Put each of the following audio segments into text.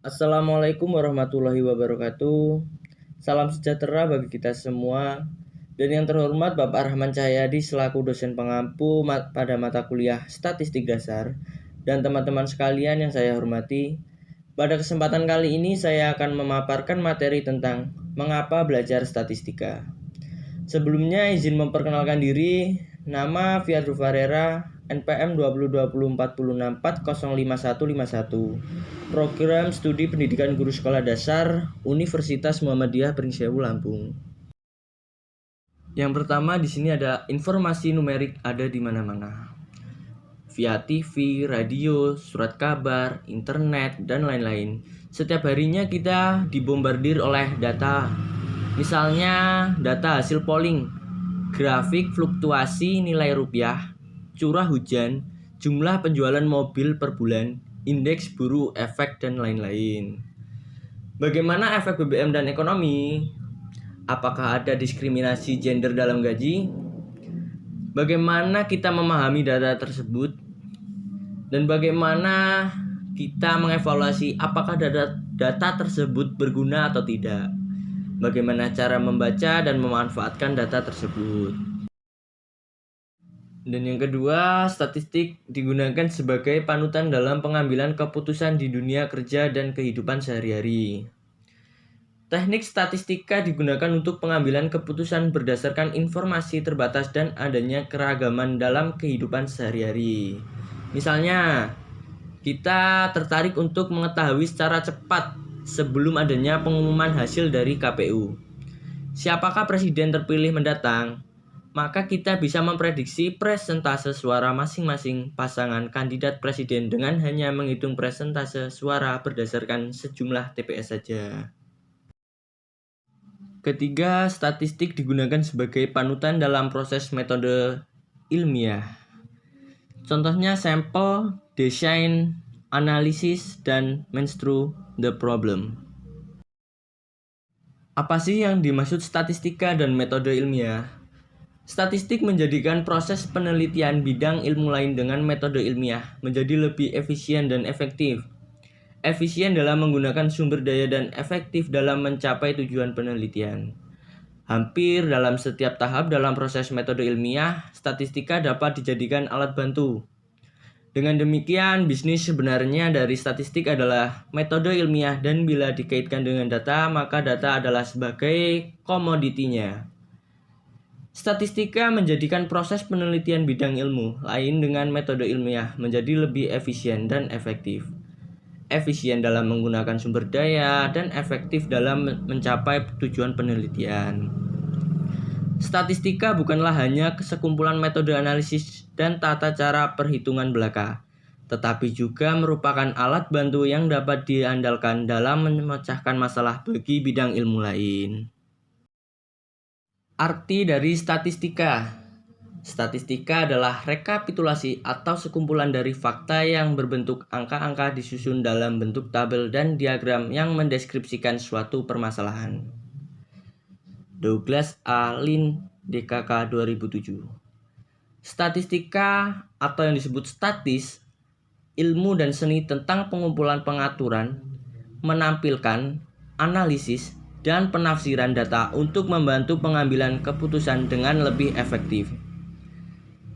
Assalamualaikum warahmatullahi wabarakatuh. Salam sejahtera bagi kita semua. Dan yang terhormat Bapak Rahman Cahyadi selaku dosen pengampu pada mata kuliah Statistik Dasar dan teman-teman sekalian yang saya hormati. Pada kesempatan kali ini saya akan memaparkan materi tentang mengapa belajar statistika. Sebelumnya izin memperkenalkan diri, nama Fiadru Farera, NPM 20204064055151. Program Studi Pendidikan Guru Sekolah Dasar Universitas Muhammadiyah Pringsewu Lampung. Yang pertama di sini ada informasi numerik ada di mana-mana. Via TV, radio, surat kabar, internet, dan lain-lain. Setiap harinya kita dibombardir oleh data. Misalnya data hasil polling, grafik fluktuasi nilai rupiah, curah hujan, jumlah penjualan mobil per bulan, indeks buruh, efek, dan lain-lain. Bagaimana efek BBM dan ekonomi? Apakah ada diskriminasi gender dalam gaji? Bagaimana kita memahami data tersebut? Dan bagaimana kita mengevaluasi apakah data tersebut berguna atau tidak? Bagaimana cara membaca dan memanfaatkan data tersebut. Dan yang kedua, statistik digunakan sebagai panutan dalam pengambilan keputusan di dunia kerja dan kehidupan sehari-hari. Teknik statistika digunakan untuk pengambilan keputusan berdasarkan informasi terbatas dan adanya keragaman dalam kehidupan sehari-hari. Misalnya, kita tertarik untuk mengetahui secara cepat sebelum adanya pengumuman hasil dari KPU. Siapakah presiden terpilih mendatang? Maka kita bisa memprediksi persentase suara masing-masing pasangan kandidat presiden dengan hanya menghitung persentase suara berdasarkan sejumlah TPS saja. Ketiga, statistik digunakan sebagai panutan dalam proses metode ilmiah. Contohnya sampel, desain, analisis, dan menstru the problem. Apa sih yang dimaksud statistika dan metode ilmiah? Statistik menjadikan proses penelitian bidang ilmu lain dengan metode ilmiah menjadi lebih efisien dan efektif. Efisien dalam menggunakan sumber daya dan efektif dalam mencapai tujuan penelitian. Hampir dalam setiap tahap dalam proses metode ilmiah, statistika dapat dijadikan alat bantu. Dengan demikian, bisnis sebenarnya dari statistik adalah metode ilmiah dan bila dikaitkan dengan data, maka data adalah sebagai komoditinya. Statistika menjadikan proses penelitian bidang ilmu lain dengan metode ilmiah menjadi lebih efisien dan efektif. Efisien dalam menggunakan sumber daya dan efektif dalam mencapai tujuan penelitian. Statistika bukanlah hanya sekumpulan metode analisis dan tata cara perhitungan belaka, tetapi juga merupakan alat bantu yang dapat diandalkan dalam memecahkan masalah bagi bidang ilmu lain. Arti dari statistika. Statistika adalah rekapitulasi atau sekumpulan dari fakta yang berbentuk angka-angka disusun dalam bentuk tabel dan diagram yang mendeskripsikan suatu permasalahan. Douglas A. Lin, DKK 2007. Statistika atau yang disebut statis, ilmu dan seni tentang pengumpulan pengaturan, menampilkan, analisis, dan penafsiran data untuk membantu pengambilan keputusan dengan lebih efektif.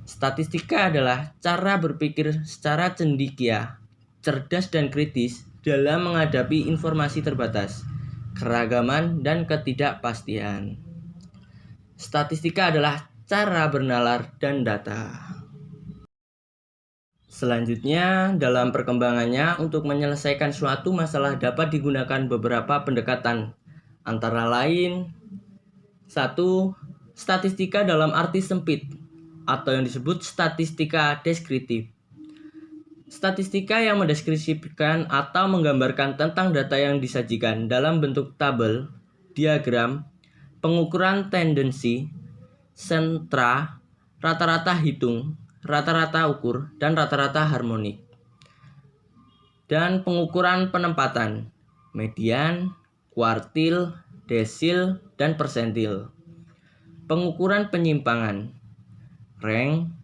Statistika adalah cara berpikir secara cendekia, cerdas dan kritis dalam menghadapi informasi terbatas, keragaman, dan ketidakpastian. Statistika adalah cara bernalar dan data. Selanjutnya, dalam perkembangannya untuk menyelesaikan suatu masalah dapat digunakan beberapa pendekatan, antara lain 1. Statistika dalam arti sempit atau yang disebut statistika deskriptif. Statistika yang mendeskripsikan atau menggambarkan tentang data yang disajikan dalam bentuk tabel, diagram, pengukuran tendensi, sentra, rata-rata hitung, rata-rata ukur, dan rata-rata harmonik. Dan pengukuran penempatan, median, kuartil, desil, dan persentil. Pengukuran penyimpangan, rank,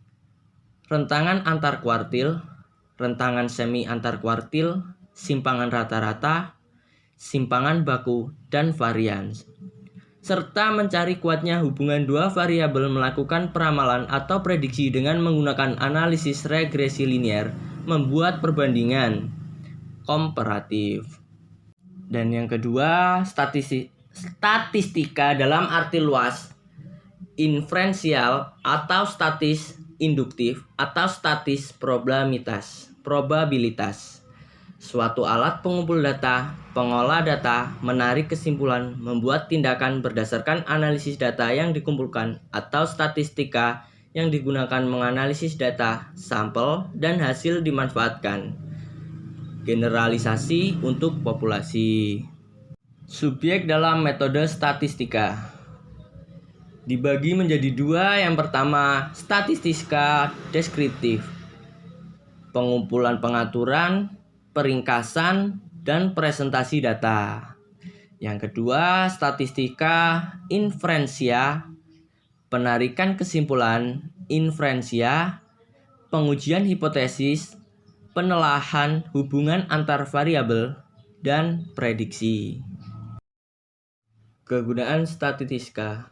rentangan antar kuartil, rentangan semi antar kuartil, simpangan rata-rata, simpangan baku, dan varians. Serta mencari kuatnya hubungan dua variabel melakukan peramalan atau prediksi dengan menggunakan analisis regresi linear, membuat perbandingan komparatif. Dan yang kedua, statistika dalam arti luas, inferensial atau statis induktif atau statis probabilitas. Suatu alat pengumpul data, pengolah data, menarik kesimpulan, membuat tindakan berdasarkan analisis data yang dikumpulkan atau statistika yang digunakan menganalisis data, sampel, dan hasil dimanfaatkan. Generalisasi untuk populasi. Subjek dalam metode statistika dibagi menjadi dua. Yang pertama, statistika deskriptif, pengumpulan pengaturan, peringkasan, dan presentasi data. Yang kedua, statistika inferensia, penarikan kesimpulan, inferensia, pengujian hipotesis, penelaahan hubungan antar variabel, dan prediksi. Kegunaan statistika.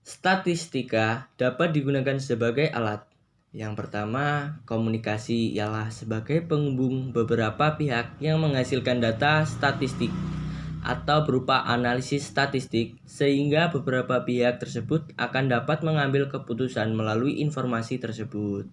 Statistika dapat digunakan sebagai alat. Yang pertama, komunikasi ialah sebagai penghubung beberapa pihak yang menghasilkan data statistik atau berupa analisis statistik, sehingga beberapa pihak tersebut akan dapat mengambil keputusan melalui informasi tersebut.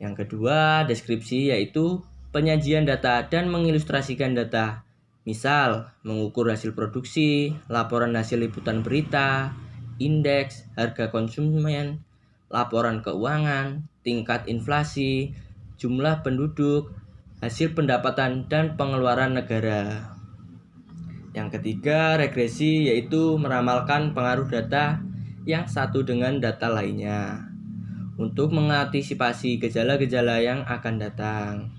Yang kedua, deskripsi, yaitu penyajian data dan mengilustrasikan data. Misal, mengukur hasil produksi, laporan hasil liputan berita, indeks, harga konsumen, laporan keuangan, tingkat inflasi, jumlah penduduk, hasil pendapatan, dan pengeluaran negara. Yang ketiga, regresi, yaitu meramalkan pengaruh data yang satu dengan data lainnya untuk mengantisipasi gejala-gejala yang akan datang.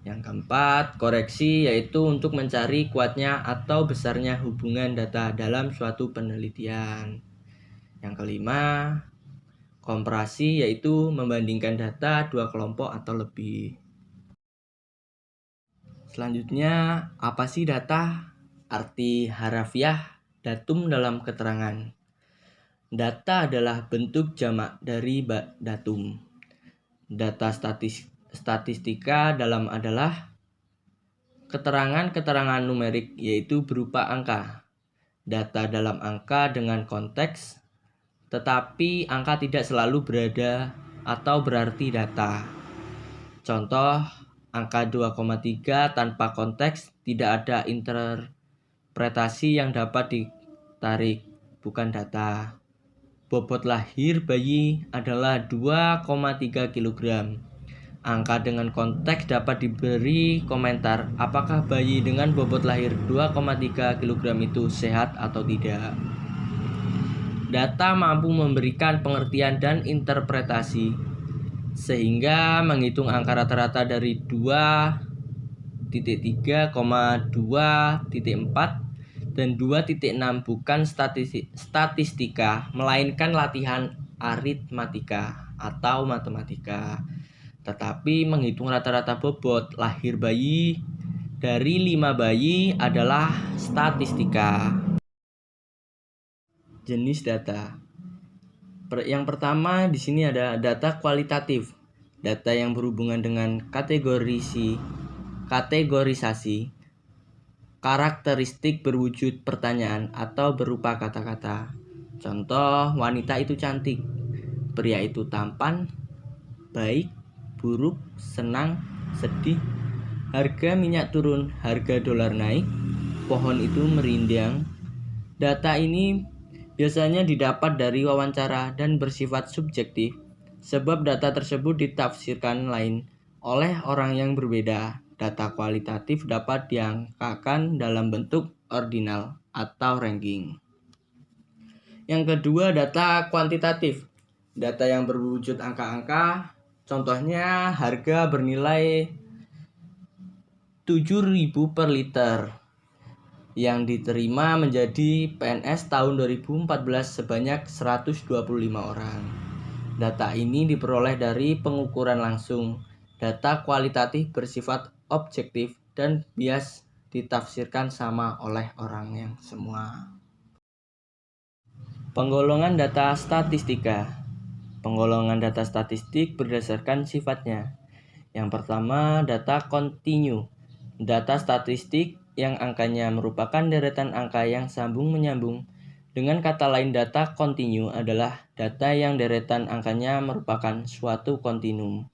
Yang keempat, koreksi, yaitu untuk mencari kuatnya atau besarnya hubungan data dalam suatu penelitian. Yang kelima, komparasi, yaitu membandingkan data dua kelompok atau lebih. Selanjutnya, apa sih data? Arti harafiah datum dalam keterangan. Data adalah bentuk jamak dari datum. Data statistika dalam adalah keterangan-keterangan numerik, yaitu berupa angka. Data dalam angka dengan konteks, tetapi angka tidak selalu berada atau berarti data. Contoh, angka 2,3 tanpa konteks tidak ada interpretasi yang dapat ditarik, bukan data. Bobot lahir bayi adalah 2,3 kg. Angka dengan konteks dapat diberi komentar apakah bayi dengan bobot lahir 2,3 kg itu sehat atau tidak. Data mampu memberikan pengertian dan interpretasi, sehingga menghitung angka rata-rata dari 2,3, 2,4 dan 2,6 bukan statistika, melainkan latihan aritmatika atau matematika. Tetapi menghitung rata-rata bobot lahir bayi dari 5 bayi adalah statistika. Jenis data. Yang pertama di sini ada data kualitatif, data yang berhubungan dengan kategorisasi, karakteristik berwujud pertanyaan atau berupa kata-kata. Contoh, wanita itu cantik, pria itu tampan, baik, buruk, senang, sedih, harga minyak turun, harga dolar naik, pohon itu merindang. Data ini biasanya didapat dari wawancara dan bersifat subjektif, sebab data tersebut ditafsirkan lain oleh orang yang berbeda. Data kualitatif dapat diangkakan dalam bentuk ordinal atau ranking. Yang kedua, data kuantitatif, data yang berwujud angka-angka. Contohnya, harga bernilai 7.000 per liter yang diterima menjadi PNS tahun 2014 sebanyak 125 orang. Data ini diperoleh dari pengukuran langsung. Data kualitatif bersifat objektif, dan bias ditafsirkan sama oleh orang yang semua. Penggolongan data statistika. Penggolongan data statistik berdasarkan sifatnya. Yang pertama, data kontinu. Data statistik yang angkanya merupakan deretan angka yang sambung-menyambung. Dengan kata lain, data kontinu adalah data yang deretan angkanya merupakan suatu kontinum.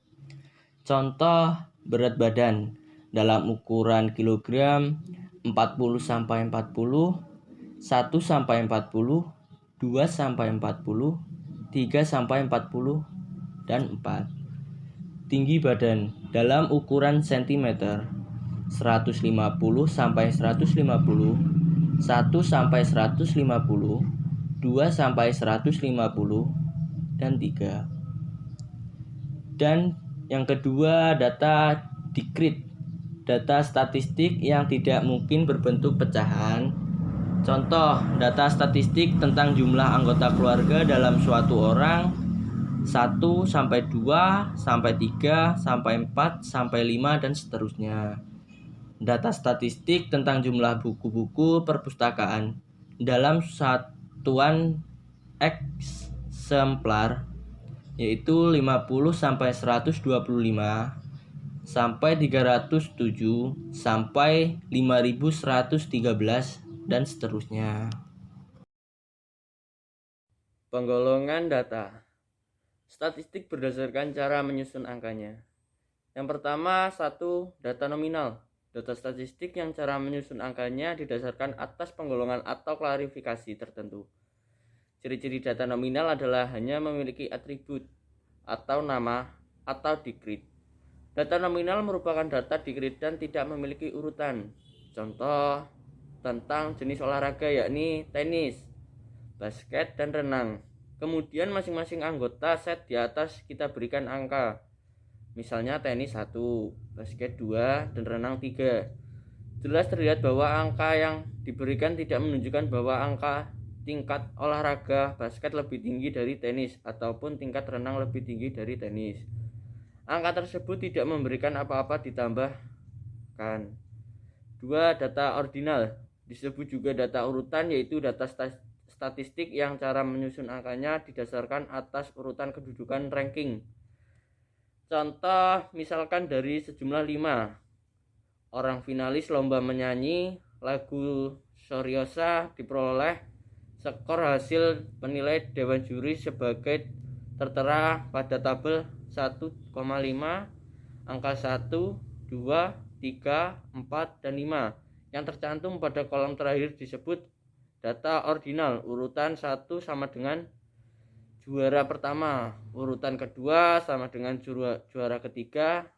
Contoh berat badan dalam ukuran kilogram 40-40, 1-40, 2-40, 3-40, dan 4. Tinggi badan dalam ukuran cm 150-150, 1-150, 2-150, dan 3. Dan yang kedua, data discrete. Data statistik yang tidak mungkin berbentuk pecahan. Contoh, data statistik tentang jumlah anggota keluarga dalam suatu orang 1 sampai 2 sampai 3 sampai 4 sampai 5 dan seterusnya. Data statistik tentang jumlah buku-buku perpustakaan dalam satuan eksemplar yaitu 50 sampai 125 sampai 307 sampai 5113 dan seterusnya. Penggolongan data. Statistik berdasarkan cara menyusun angkanya. Yang pertama, 1. Data nominal. Data statistik yang cara menyusun angkanya didasarkan atas penggolongan atau klarifikasi tertentu. Ciri-ciri data nominal adalah hanya memiliki atribut atau nama atau discrete. Data nominal merupakan data discrete dan tidak memiliki urutan. Contoh tentang jenis olahraga yakni tenis, basket, dan renang. Kemudian masing-masing anggota set di atas kita berikan angka. Misalnya tenis 1, basket 2, dan renang 3. Jelas terlihat bahwa angka yang diberikan tidak menunjukkan bahwa angka tingkat olahraga basket lebih tinggi dari tenis ataupun tingkat renang lebih tinggi dari tenis. Angka tersebut tidak memberikan apa-apa ditambahkan. 2. Data ordinal. Disebut juga data urutan, yaitu data statistik yang cara menyusun angkanya didasarkan atas urutan kedudukan ranking. Contoh misalkan dari sejumlah 5 orang finalis lomba menyanyi lagu Soriosa diperoleh skor hasil penilai dewan juri sebagai tertera pada tabel 1,5, angka 1, 2, 3, 4, dan 5 yang tercantum pada kolom terakhir disebut data ordinal. Urutan 1 sama dengan juara pertama, urutan kedua sama dengan juara ketiga.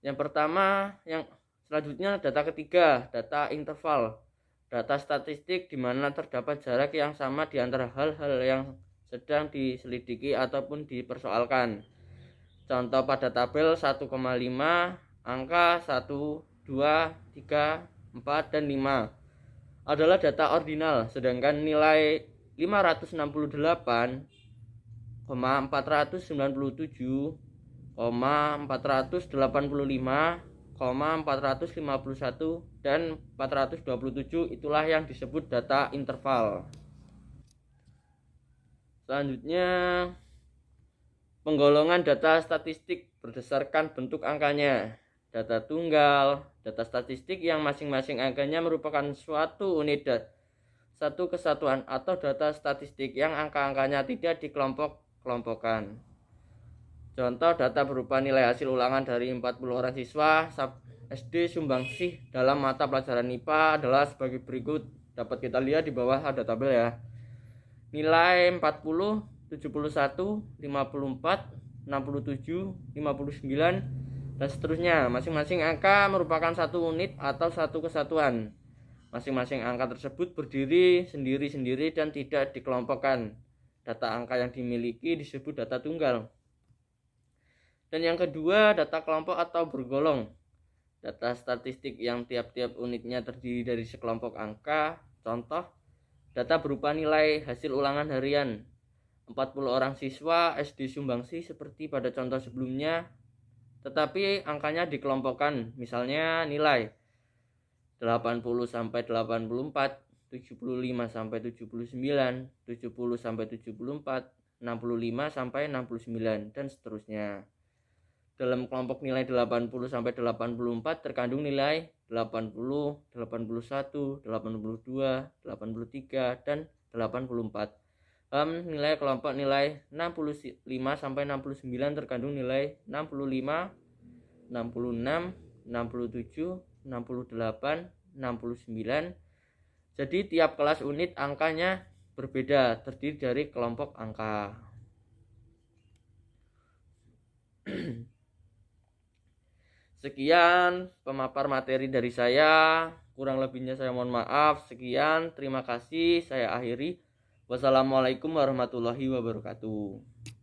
Yang pertama, yang selanjutnya data ketiga, data interval. Data statistik di mana terdapat jarak yang sama di antara hal-hal yang sedang diselidiki ataupun dipersoalkan. Contoh pada tabel 1,5, angka 1, 2, 3, 4, dan 5 adalah data ordinal, sedangkan nilai 568,497, 485, 451, dan 427 itulah yang disebut data interval. Selanjutnya, penggolongan data statistik berdasarkan bentuk angkanya. Data tunggal, data statistik yang masing-masing angkanya merupakan suatu unit satu kesatuan, atau data statistik yang angka-angkanya tidak dikelompok-kelompokkan. Contoh data berupa nilai hasil ulangan dari 40 orang siswa SD sumbangsih dalam mata pelajaran IPA adalah sebagai berikut. Dapat kita lihat di bawah ada tabel ya. Nilai 40, 71, 54, 67, 59, dan seterusnya. Masing-masing angka merupakan satu unit atau satu kesatuan. Masing-masing angka tersebut berdiri sendiri-sendiri dan tidak dikelompokkan. Data angka yang dimiliki disebut data tunggal. Dan yang kedua, data kelompok atau bergolong. Data statistik yang tiap-tiap unitnya terdiri dari sekelompok angka. Contoh, data berupa nilai hasil ulangan harian 40 orang siswa SD Sumbangsih seperti pada contoh sebelumnya. tetapi angkanya dikelompokkan, misalnya nilai 80 sampai 84, 75 sampai 79, 70 sampai 74, 65 sampai 69 dan seterusnya. Dalam kelompok nilai 80 sampai 84 terkandung nilai 80, 81, 82, 83 dan 84. Nilai kelompok nilai 65 sampai 69 terkandung nilai 65, 66, 67, 68, 69. Jadi tiap kelas unit angkanya berbeda, terdiri dari kelompok angka. Sekian pemapar materi dari saya, kurang lebihnya saya mohon maaf. Sekian, terima kasih, saya akhiri. Wassalamualaikum warahmatullahi wabarakatuh.